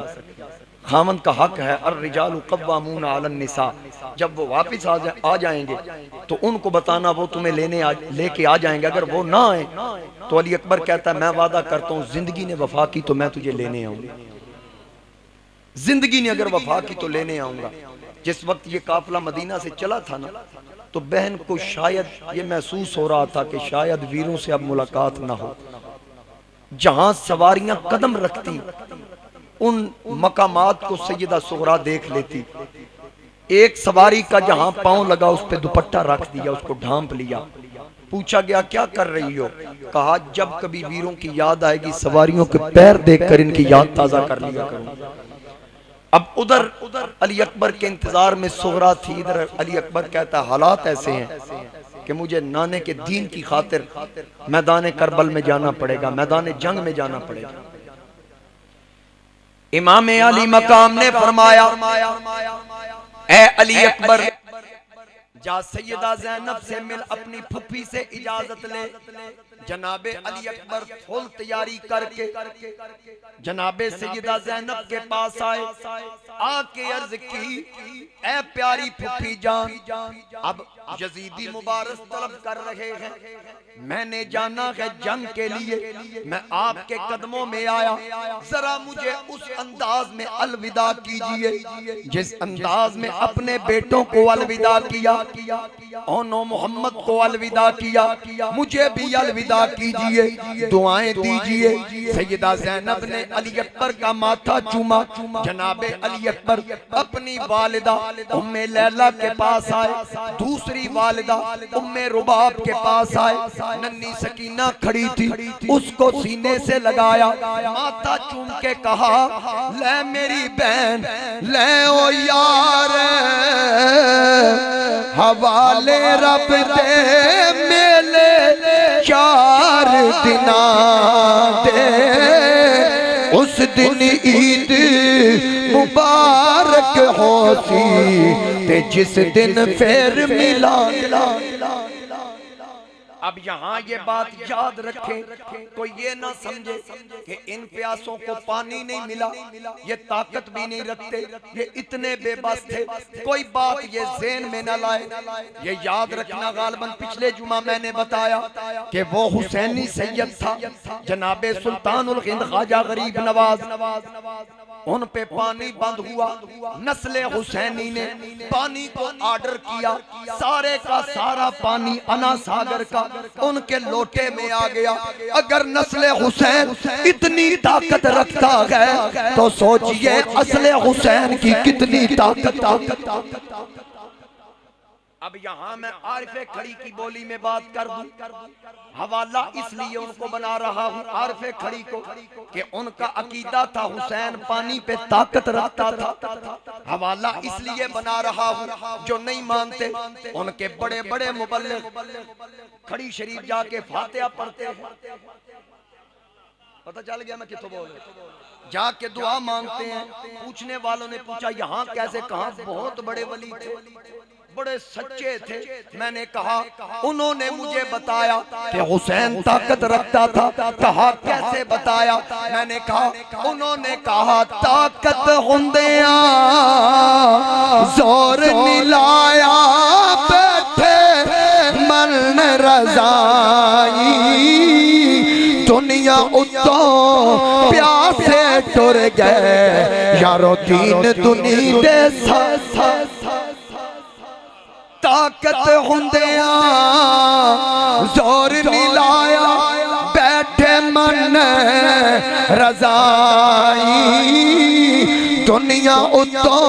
खामंद का हक है, अर्रिजालु कव्वामून अलन निसा। जब वो वापस आ जाएंगे तो उनको बताना, वो तुम्हें लेके आ जाएंगे। अगर वो ना आए तो अली अकबर कहता है, मैं वादा करता हूँ जिंदगी ने वफा की तो मैं तुझे लेने आऊंगा, जिंदगी ने अगर वफा की तो लेने आऊंगा। जिस वक्त ये काफिला मदीना से चला था ना, तो बहन को शायद ये महसूस हो रहा था कि शायद वीरों से अब मुलाकात ना हो। जहां सवारियां कदम रखती उन मकामात को सैयदा सुगरा देख लेती। एक सवारी का जहां पांव लगा उस पे दुपट्टा रख दिया, उसको ढांप लिया। पूछा गया, क्या कर रही हो? कहा, जब कभी वीरों की याद आएगी सवारियों के पैर देखकर इनकी याद ताजा कर लिया करूं। अब उधर अली अकबर के इंतजार में सुगरा थी, इधर अली अकबर कहता, हालात ऐसे हैं कि मुझे नाने के दीन की खातिर मैदान करबल में जाना पड़ेगा, मैदान जंग में जाना पड़ेगा। इमाम अली मकाम ने फरमाया, ए अली अकबर, जा सैयदा ज़ैनब से मिल, अपनी फुफी से इजाजत ले। जनाबे अली अकबर फुल तैयारी करके जनाबे सैयदा ज़ैनब के पास आए, आके अर्ज की, ए प्यारी फुफी जान, अब यजीदी मुबारक तलब कर रहे हैं, मैंने जाना है जंग के लिए, मैं आपके कदमों में आया, जरा मुझे उस अंदाज में अलविदा कीजिए जिस अंदाज में अपने बेटों को अलविदा किया, ओनो मोहम्मद को अलविदा किया, मुझे भी अलविदा कीजिए, दुआएं दीजिए। सैयदा ज़ैनब ने अली अकबर का माथा चूमा। जनाबे अली अकबर अपनी वालिदा उम्मे लैला के पास आए, दूसरी वालिदा उम्मे रुबाब के पास आए, नन्ही सकीना खड़ी थी, उसको सीने से लगाया, माथा चूम के कहा, ले मेरी बहन, ले ओ यार, हवाले रब दे मेले 4 दिना दे, उस दिन ईद मुबारक होसी ते जिस दिन फिर मिला। अब यहाँ ये बात याद रखें, कोई ये ना समझे कि इन प्यासों को पानी नहीं मिला, ये ताकत भी नहीं रखते, ये इतने बेबस थे, कोई बात ये ज़हन में ना लाए। ये याद रखना, गालबन पिछले जुमा मैंने बताया कि वो हुसैनी सैयद था, जनाबे सुल्तानुल हिंद ख्वाजा गरीब नवाज, उन पे पानी बंद हुआ, नस्ले हुसैनी ने पानी को ऑर्डर किया, सारे का सारा पानी अना सागर का उनके लोटे में आ गया। अगर नस्ले हुसैन इतनी ताकत रखता है तो सोचिए असले हुसैन की कितनी ताकत। अब यहाँ मैं आरिफे खड़ी की बोली में बात कर दूं, हवाला इसलिए उनको बना रहा हूँ आरिफे खड़ी को कि उनका अकीदा था हुसैन पानी पे ताकत रखता था। हवाला इसलिए बना रहा हूँ, जो नहीं मानते उनके बड़े बड़े मुबल्लिग खड़ी शरीफ जाके फातिहा पढ़ते हैं, पता चल गया मैं किथों बोल रहा, जाके दुआ मांगते हैं। पूछने वालों ने पूछा यहाँ कैसे, कहा बहुत बड़े वली थे, बड़े सच्चे थे। मैंने कहा, उन्होंने मुझे बताया कि हुसैन ताकत रखता था। कहा कैसे बताया? मैंने कहा, उन्होंने कहा ताकत हुंदिया जोर मिलाया बैठे मन रजाई, दुनिया उतो प्यासे टुर गए यारो दीन दुनी दे साथ। ताकत हुंदिया जोर मिलाया बैठे मन रजाई, दुनिया उतो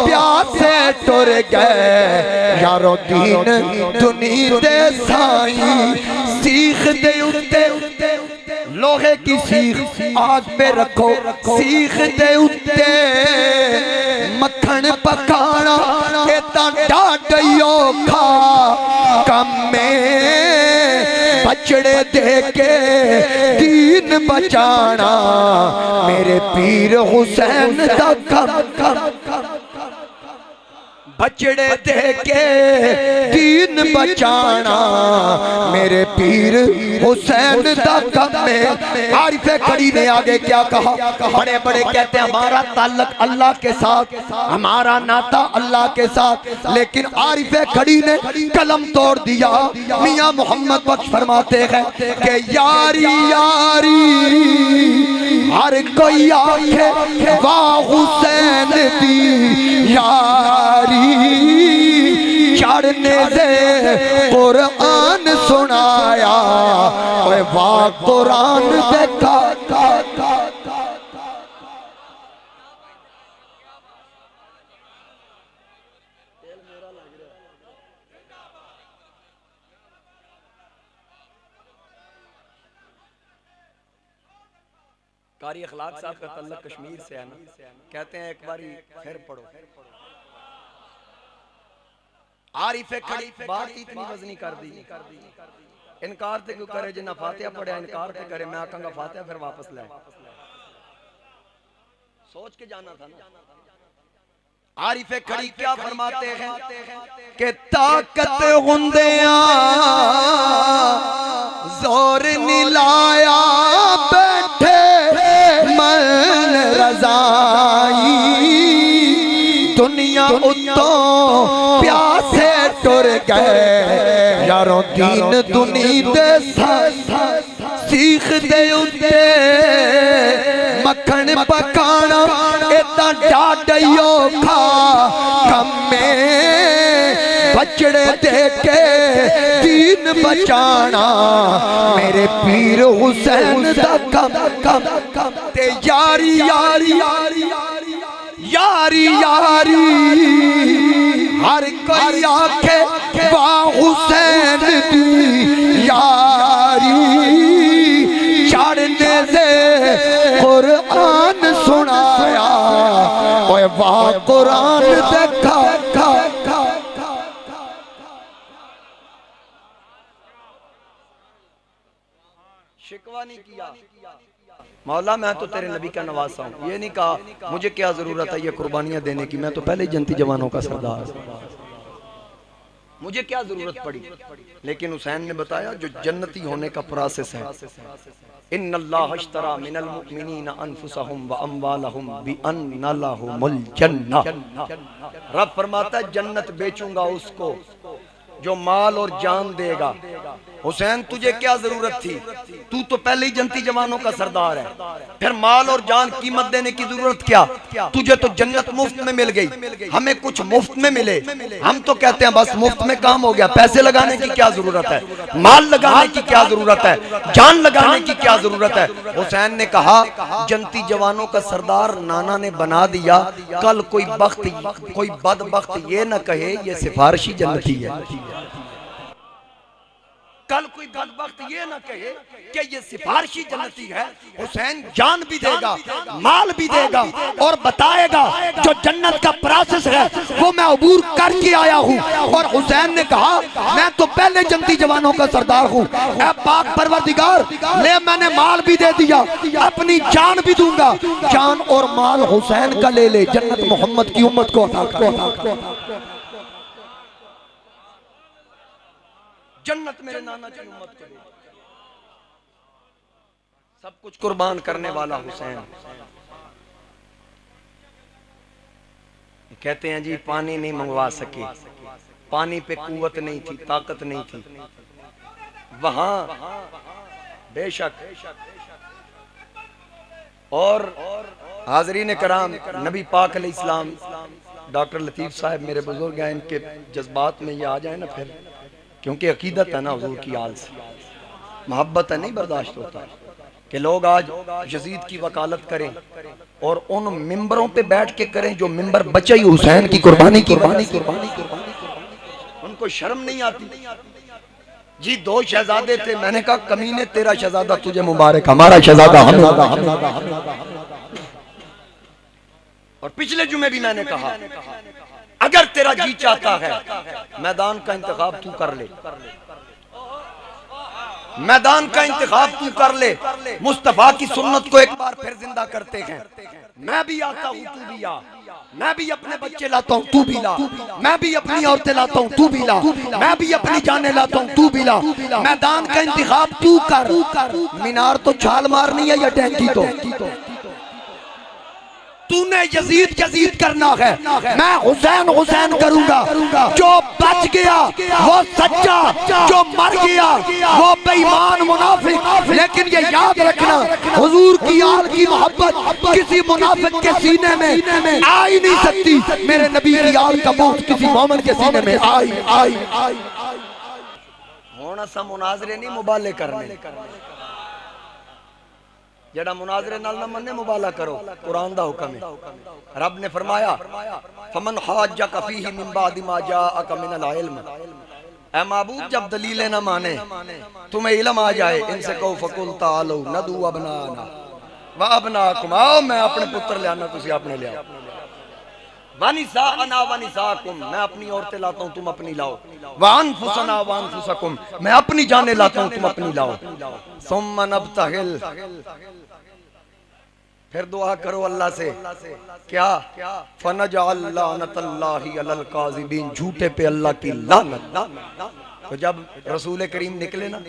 प्यासे टुर गए यारो दीन दुनी दे साई। सीख दे उत्ते लोहे की सीख आग पे रखो, सीख दे उत्ते मक्खन पकाना एता डाडियो खा कम में बचड़े दे के दीन बचाना मेरे पीर हुसैन दा कम। बचड़े दे के दीन बचाना मेरे पीर हुसैन दा कम है। आरिफे खड़ी ने आगे क्या कहा? बड़े बड़े कहते हैं हमारा ताल्लुक अल्लाह के साथ, हमारा नाता अल्लाह के साथ, लेकिन आरिफे खड़ी ने कलम तोड़ दिया। मियां मोहम्मद बख्श फरमाते हैं कि यारी यारी हर कोई आखे वाह हुसैन दी यारी, चढ़ने से कुरान सुनाया वाह कुरान देखा। कारी अखलाक साहब का तल्लुक कश्मीर से है ना, कहते हैं एक बारी फिर पढ़ो। आरिफे खड़ी बात इतनी वजनी कर दी, इनकार ते क्यों करे? जिन्ना फातिहा पढ़ा इनकार ते करे, मैं आखंगा फातिहा फिर वापस ले, सोच के जाना था ना। आरिफे खड़ी क्या फरमाते हैं कि ताकत हुंदिया जोर नीलाया बैठे मन रजाई दुनिया उतों प्यासे टुर गए यारों दीन दुनी दे सीख दे उत्ते मक्खन पकाना इतना डाडियो खा कमे बचड़े दे के दीन बचाना मेरे पीर हुसैन दा कम ते यारी यारी यारी यारी हर कोई आखे वाह हुसैन दी यारी चढ़ने से कुरान सुनाया ओए वाह कुरान देखा शिकवा नहीं किया मौला मैं तो तेरे नबी का नवासा हूँ। ये नहीं कहा मुझे क्या जरूरत है ये कुर्बानियां देने की, मैं तो पहले ही जनती जवानों का सरदार, मुझे क्या जरूरत पड़ी। लेकिन हुसैन ने बताया जो जन्नती होने का प्रोसेस है, इन्नल्लाह अश्तरा मिनल मुमिनीना अनफुसहुम व अम्वालहुम बिअन्ना लहुमुल जन्नह। रब फरमाता है जन्नत बेचूंगा उसको जो माल और जान देगा। हुसैन तुझे क्या जरूरत थी, तू तो पहले ही जनती जवानों का सरदार है, फिर माल और जान कीमत देने की जरूरत क्या, तुझे तो जन्नत मुफ्त में मिल गई, हमें कुछ मुफ्त में मिले। हम तो कहते हैं बस मुफ्त में काम हो गया, पैसे लगाने की क्या जरूरत है, माल लगाने की क्या जरूरत है, जान लगाने की क्या जरूरत है। हुसैन ने कहा जनती जवानों का सरदार नाना ने बना दिया, कल कोई बदबख्त ये न कहे ये सिफारिशी जन्नती है, कल कोई बदबख्त ये ना कहे कि ये सिफारिशी जन्नती है। हुसैन जान भी देगा, माल भी देगा और बताएगा जो जन्नत का प्रोसेस है वो मैं अबूर करके आया हूँ। और हुसैन ने कहा मैं तो पहले जन्नती जवानों का सरदार हूँ, ऐ पाक परवरदिगार ले मैंने माल भी दे दिया, अपनी जान भी दूंगा, जान और माल हुसैन का ले ले, जन्नत मोहम्मद की उम्मत को अता कर, जन्नत मेरे नाना की उम्मत को दे। सब कुछ कुर्बान करने वाला हुसैन। कहते हैं जी पानी नहीं मंगवा सके, पानी पे कुव्वत नहीं थी, ताकत नहीं थी, वहां बेशक। और हाजरीन कराम नबी पाक अलैहिस्सलाम डॉक्टर लतीफ साहब मेरे बुजुर्ग हैं, इनके जज्बात में ये आ जाए ना फिर, क्योंकि अकीदत है ना हुजूर की आल से, मोहब्बत है, नहीं बर्दाश्त होता कि लोग आज यजीद की वकालत करें और उन मिंबरों पे बैठ के करें जो मिंबर बचे ही हुसैन की कुर्बानी उनको शर्म नहीं आती। जी दो शहजादे थे, मैंने कहा कमीने तेरा शहजादा तुझे मुबारक, हमारा शहजादा हम। और पिछले जुमे भी मैंने कहा अगर तेरा जी चाहता है मैदान का इंतखाब तू कर ले, मैदान का इंतखाब तू कर ले। मुस्तफा की सुन्नत को एक बार फिर जिंदा करते हैं। मैं भी आता हूँ तू भी आ, मैं भी अपने बच्चे लाता हूँ तू भी ला, मैं भी अपनी औरतें लाता हूँ तू भी ला, मैं भी अपनी जाने लाता हूँ तू भी ला। मैदान का इंतखाब तू कर, मीनार तो छाल मारनी है या टैंकी तो तूने यजीद करना है, मैं हुसैन करूंगा। जो बच गया वो सच्चा, जो मर गया वो बेईमान मुनाफिक। लेकिन ये याद रखना हुजूर की आल की मोहब्बत किसी मुनाफिक के सीने में आ ही नहीं सकती। मेरे नबी की आल का मौत किसी मोमिन के सीने में आई। होना सा मुनाजरे नहीं मुबाले करने, जड़ा मुनाजरे नाल ना मन्ने मुबाला करो, कुरान दा हुक्म है। रब ने फरमाया फमन हाजक फीही मिन बाद मा जाअक मिनल इल्म, ऐ महबूब जब दलीलें ना माने तुम्हें इल्म आ जाए, इनसे कहो फकुल तालो नदू अबनाना व अबनाकुम, आओ मैं अपने पुत्र ले आना तुसी अपने ले आओ, वनिसा अना वनिसाकुम, मैं अपनी औरतें लाता हूं तुम अपनी लाओ, वानफुसना वानफुसकुम, मैं अपनी जाने लाता हूं तुम अपनी लाओ। सुम्मा नब्तहिल, फिर दुआ करो अल्लाह से क्या, फनजअल लानतल्लाहि अलल काज़िबीन, झूठे पे अल्लाह की लानत। तो जब रसूल करीम निकले ना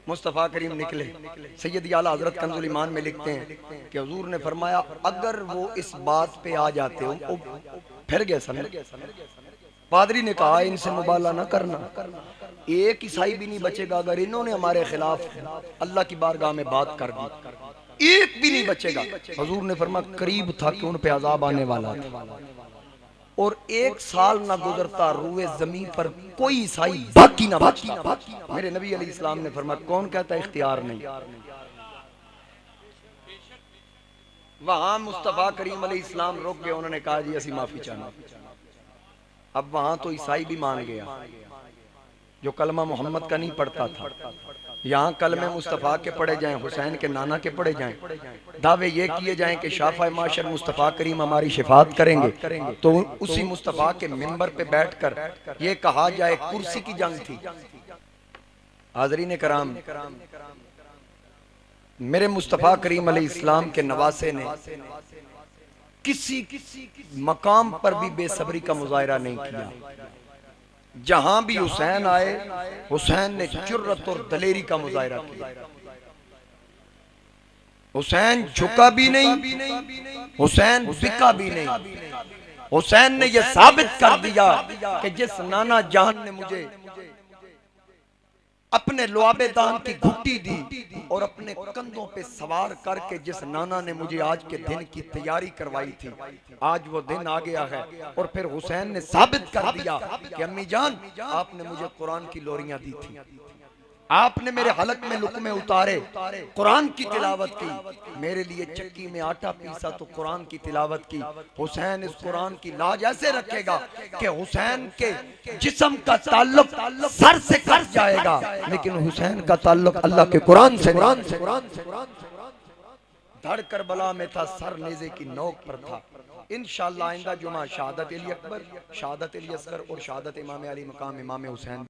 मुस्तफ़ा करीम निकले। सैयद आला हजरत कंजुल ईमान में लिखते हैं कि हुजूर ने फरमाया अगर वो इस बात पे आ जाते हो वो फिर गए सन। पादरी ने कहा इनसे मुबाला ना करना, एक ईसाई भी नहीं बचेगा अगर इन्होंने हमारे खिलाफ अल्लाह की बारगाह में बात कर दी, एक भी नहीं बचेगा। हुजूर ने फरमाया करीब था कि उन पे अजाब आने वाला था, और 1 साल ना गुजरता रूए जमीन पर कोई ईसाई बाकी ना बचता। मेरे नबी अलैहिस्सलाम ने फरमाया कौन कहता है इख्तियार नहीं। वहां मुस्तफा करीम अलैहिस्सलाम रुक गए, उन्होंने कहा जी असि माफी चाहना। अब वहां तो ईसाई भी मान गया जो कलमा मोहम्मद का नहीं पढ़ता था। यहाँ कलमे मुस्तफ़ा के पढ़े जाएं, हुसैन के नाना के पढ़े जाएं, दावे ये किए जाएं कि शाफ़ा माशर मुस्तफ़ा करीम हमारी शिफात करेंगे, तो उसी मुस्तफ़ा के मिंबर पे बैठकर ये कहा जाए कुर्सी की जंग थी। हाज़रीन कराम, मेरे मुस्तफ़ा करीम अलैहिस्सलाम के नवासे ने किसी मकाम पर भी बेसब्री का मुजाहिरा नहीं किया। जहां भी हुसैन आए, हुसैन ने जुर्रत और दलेरी का मुजाहिरा किया। हुसैन झुका भी नहीं, हुसैन बिका भी नहीं। हुसैन ने यह साबित कर दिया कि जिस नाना जान ने मुझे अपने लुआबे दान की घुट्टी दी और अपने कंधों पे सवार करके जिस नाना ने मुझे आज के दिन की तैयारी करवाई थी, आज वो दिन आ गया है। और फिर हुसैन ने साबित कर दिया कि अम्मी जान आपने मुझे कुरान की लोरियां दी थी, आपने मेरे हलक में लुकमे उतारे, कुरान की तिलावत की, मेरे लिए चक्की में आटा पीसा तो कुरान की तिलावत की। हुसैन इस कुरान की लाज ऐसे रखेगा कि हुसैन के जिस्म का ताल्लुक सर से कट जाएगा, लेकिन हुसैन का ताल्लुक अल्लाह के कुरान से। धड़ करबला में था, सर नेज़े की नोक पर था। इंशाअल्लाह आइंदा जुमा शहादत अली अकबर, शहादत अली असगर और शहादत इमाम अली मकाम इमाम हुसैन